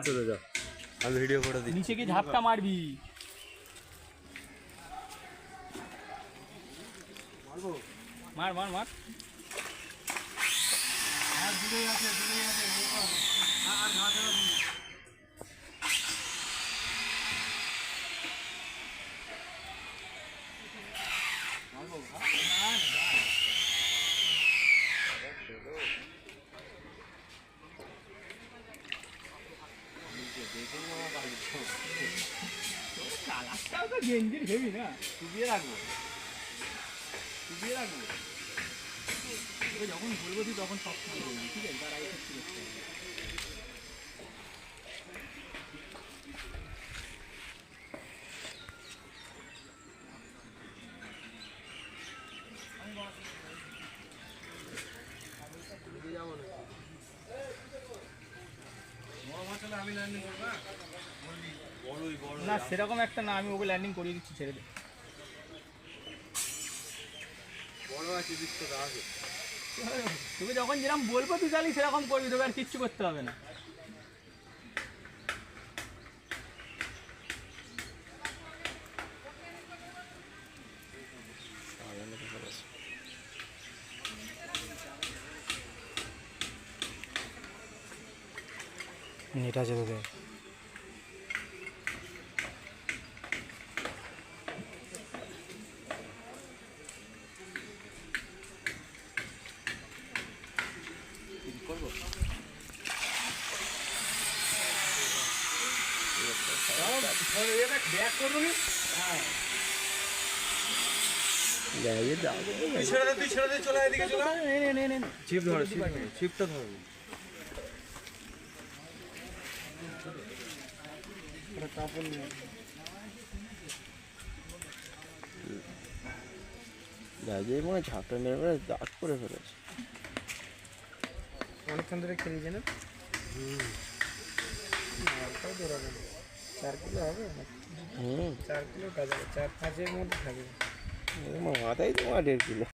চলে যা, আমি ভিডিও করে দিই। নিচে গিয়ে ঝাপটা মারবি। মার মার মার। কালারটাও তো গেঞ্জির হেবি না, চুবিয়ে রাখবো, চুবিয়ে রাখবো। তোকে যখন বলবো তুই তখন সব কিছু বলবি, ঠিক আছে? তার আগে কিছু করতে হবে। আমি ল্যান্ডিং করবো না, বড়ই বড় না সেরকম একটা না, আমি ওকে ল্যান্ডিং করিয়ে দিচ্ছি, ছেড়ে দে। বড় আছে দৃশ্যটা আছে। তোকে যখন যেরকম বলবো তুই তাহলে সেরকম করবি, তোকে আর কিচ্ছু করতে হবে না। নেট আছে তোদের? করবো ব্যাক করবো নি। তুই ছেড়ে দে, চলে আয়, এদিকে চলে আয়। চিপ ধরো, চিপটা ধরো। কাপড় নিয়ে গাজে মনে ঝাপটা মেরে মেরে দাগ করে ফেলেছে। অনেকক্ষণ ধরে খেলছে না? ধরাবে 4 কিলো হবে, 4 কিলো কাজ হবে, 4-5 এর মধ্যে থাকবে। মাথায় তোমার 1.5 কিলো।